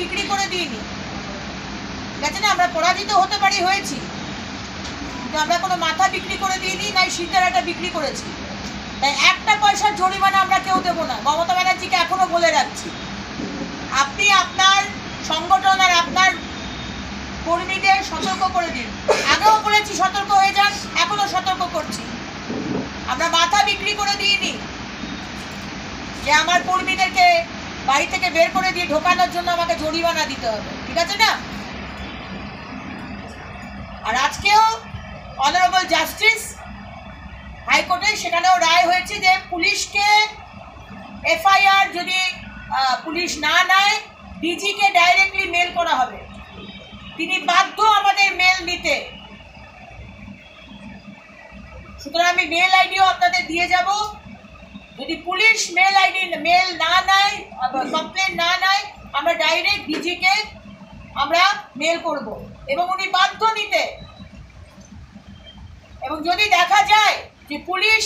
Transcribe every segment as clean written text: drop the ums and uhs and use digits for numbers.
বিক্রি করে দিইনি, ঠিক আছে না? আমরা পরাজিত হতে পারি হয়েছি, কিন্তু আমরা কোনো মাথা বিক্রি করে দিইনি, নাই সিদ্ধারাটা বিক্রি করেছি। তাই একটা পয়সার জরিমানা আমরা কেউ দেবো না। মমতা ব্যানার্জিকে এখনো বলে রাখছি, আপনি আপনার সংগঠন আর আপনার কর্মীদের সতর্ক করে দিন। আগেও বলেছি সতর্ক হয়ে যান, এখনো সতর্ক করছি। আমরা মাথা বিক্রি করে দিইনি যে আমার কর্মীদেরকে বাড়ি থেকে বের করে দিয়ে ঢোকানোর জন্য আমাকে জরিমানা দিতে হবে, ঠিক আছে না? আর আজকেও অনারেবল জাস্টিস হাইকোর্টে সেখানেও রায় হয়েছে যে পুলিশকে এফআইআর যদি পুলিশ না নেয়, ডিজিকে ডাইরেক্টলি মেল করা হবে। তিনি বাধ্য আমাদের মেল নিতে। সুতরাং আমি মেল আইডিও আপনাদের দিয়ে যাব। যদি পুলিশ মেল না নেয়, কমপ্লেন না নেয়, আমরা ডাইরেক্ট ডিজিকে আমরা মেল করব এবং উনি বাধ্য নিতে। এবং যদি দেখা যায় যে পুলিশ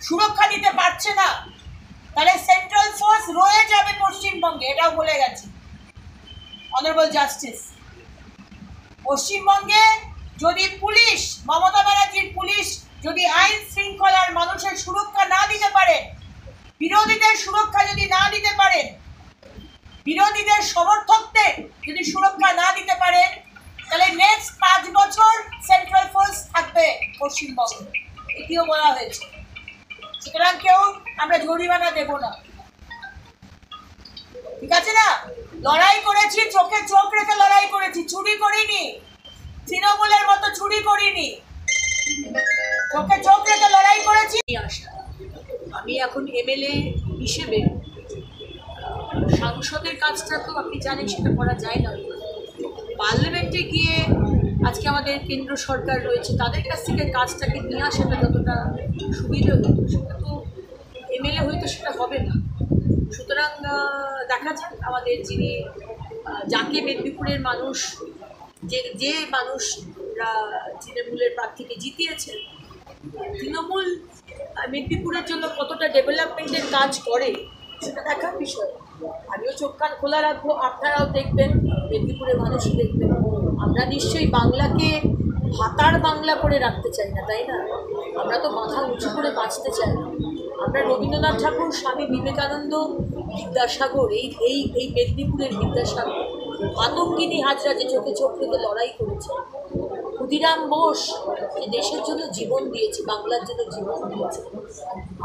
সুরক্ষা দিতে পারছে না, তাহলে সেন্ট্রাল ফোর্স রয়ে যাবে পশ্চিমবঙ্গে, এটাও বলে গেছি অনারেবল জাস্টিস। পশ্চিমবঙ্গে যদি পুলিশ, মমতা ব্যানার্জির পুলিশ যদি আইন শৃঙ্খলার মানুষের সুরক্ষা না দিতে পারে, বিরোধীদের সুরক্ষা যদি না দিতে পারেন, বিরোধীদের সমর্থকদের যদি সুরক্ষা না দিতে পারেন, তাহলে নেক্সট 5 বছর সেন্ট্রাল ফোর্স থাকবে পশ্চিমবঙ্গে, এটিও বলা হয়েছে। সুতরাং কেউ আমরা জরিমানা দেব না, ঠিক আছে না? লড়াই করেছি, চোখে চোখ রেখে লড়াই করেছি, চুরি করিনি, তৃণমূলের মতো চুরি করিনি, চোখে চোখ রেখে লড়াই করেছি। আমি এখন এমএলএ হিসেবে সাংসদের কাজটা তো আপনি জানেন সেটা করা যায় না। পার্লামেন্টে গিয়ে আজকে আমাদের কেন্দ্র সরকার রয়েছে, তাদের কাছ থেকে কাজটাকে নিয়ে আসাটা যতটা সুবিধা হতো, সেটা তো এমএলএ হয়তো সেটা হবে না। সুতরাং দেখা যাক আমাদের যিনি, যাকে মেদিনীপুরের মানুষ, যে মানুষরা তৃণমূলের প্রার্থীকে জিতিয়েছেন, তৃণমূল মেদিনীপুরের জন্য কতটা ডেভেলপমেন্টের কাজ করে সেটা দেখার বিষয়। আমিও চোখ কান খোলা রাখবো, আপনারাও দেখবেন, মেদিনীপুরের মানুষও দেখবেন। আমরা নিশ্চয়ই বাংলাকে ভাতার বাংলা করে রাখতে চাই না, তাই না? আমরা তো মাথা উঁচু করে বাঁচতে চাই। আমরা রবীন্দ্রনাথ ঠাকুর, স্বামী বিবেকানন্দ, বিদ্যাসাগর, এই মেদিনীপুরের বিদ্যাসাগর, মাতঙ্গিনী হাজরা যে চোখে চোখ রেখে লড়াই করেছে, ক্ষুদিরাম বোস যে দেশের জন্য জীবন দিয়েছে, বাংলার জন্য জীবন দিয়েছে,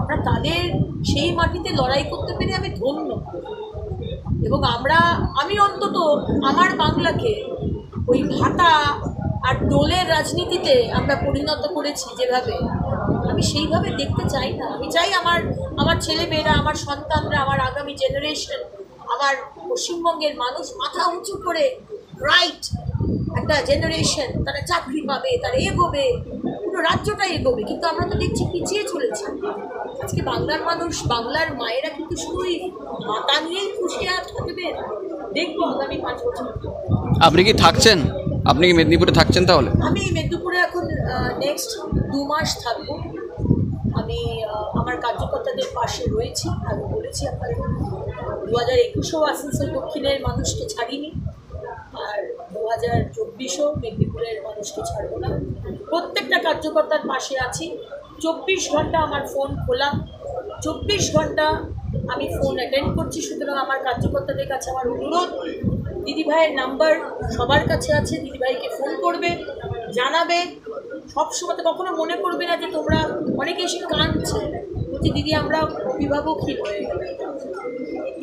আমরা তাদের সেই মাটিতে লড়াই করতে পেরে আমি ধন্য। এবং আমি অন্তত আমার বাংলাকে ওই ভাতা আর দোলের রাজনীতিতে আমরা পরিণত করেছি যেভাবে, আমি সেইভাবে দেখতে চাই না। আমি চাই আমার ছেলেমেয়েরা, আমার সন্তানরা, আমার আগামী জেনারেশন, আমার পশ্চিমবঙ্গের মানুষ মাথা উঁচু করে রাইট একটা জেনারেশন, তারা চাকরি পাবে, তারা এগোবে, পুরো রাজ্যটা এগোবে। কিন্তু আমরা তো দেখছি পিছিয়ে চলেছি। আজকে বাংলার মানুষ, বাংলার মায়েরা কিন্তু শুধুই মাতা নিয়েই খুশি আর থাকবে। দেখবো আগামী 5 বছর। আপনি কি থাকছেন? আপনি কি মেদিনীপুরে থাকছেন? তাহলে আমি মেদিনীপুরে এখন নেক্সট 2 মাস থাকবো। আমি আমার কার্যকর্তাদের পাশে রয়েছি। আমি বলেছি আপনাদের 2021-ও আসানসোল দক্ষিণের মানুষকে ছাড়িনি, আর 2024-ও মেদিনীপুরের মানুষকে ছাড়বো না। প্রত্যেকটা কার্যকর্তার পাশে আছি। 24 ঘন্টা আমার ফোন খোলা, 24 ঘন্টা আমি ফোন অ্যাটেন্ড করছি। সুতরাং আমার কার্যকর্তাদের কাছে আমার অনুরোধ, দিদিভাইয়ের নাম্বার সবার কাছে আছে, দিদিভাইকে ফোন করবে, জানাবে। সবসময় কখনো মনে করবে না যে তোমরা, অনেকে এসে কাঁদছে যে দিদি আমরা অভিভাবকহীন হয়ে গেল।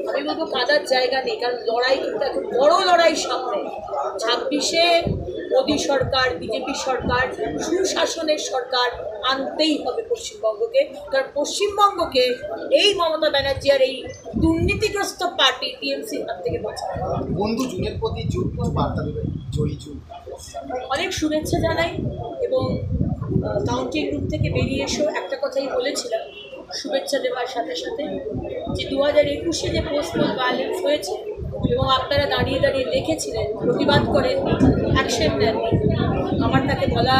আমি বলবো কাঁদার জায়গা নেই, কারণ লড়াই কিন্তু এখন বড় লড়াই সামনে। 26-এ মোদী সরকার, বিজেপি সরকার, সুশাসনের সরকার আনতেই হবে পশ্চিমবঙ্গকে। কারণ পশ্চিমবঙ্গকে এই মমতা ব্যানার্জি আর এই দুর্নীতিগ্রস্ত পার্টি টিএমসির হাত থেকে বাঁচাতে হবে। বন্ধু জুনের প্রতি বার্তা দেবেন, জয়ী জুন। অনেক শুভেচ্ছা জানাই এবং কাউন্টিং রুম থেকে বেরিয়ে এসেও একটা কথাই বলেছিলাম শুভেচ্ছা দেওয়ার সাথে সাথে, যে 2021-এ যে পোস্টপোল ভায়োলেন্স হয়েছে এবং আপনারা দাঁড়িয়ে দাঁড়িয়ে দেখেছিলেন, প্রতিবাদ করেন, অ্যাকশন নেননি। আমার তাকে বলা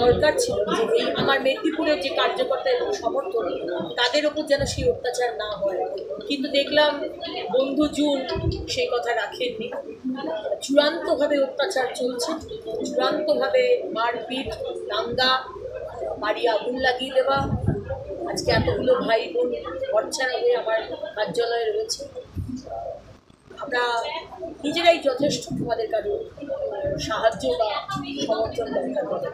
দরকার ছিল যে এই আমার মেদিনীপুরের যে কার্যকর্তা এবং সমর্থন, তাদের ওপর যেন সেই অত্যাচার না হয়। কিন্তু দেখলাম বন্ধু জুন সেই কথা রাখেননি। চূড়ান্তভাবে অত্যাচার চলছে, চূড়ান্তভাবে মারপিট, দাঙ্গা, বাড়ি আগুন লাগিয়ে দেওয়া। আজকে এতগুলো ভাই বোন ঘরছাড়া হয়ে আমার কার্যালয়ে রয়েছে। আমরা নিজেরাই যথেষ্ট, আমাদের কারো সাহায্য বা সমর্থন দরকার হবে।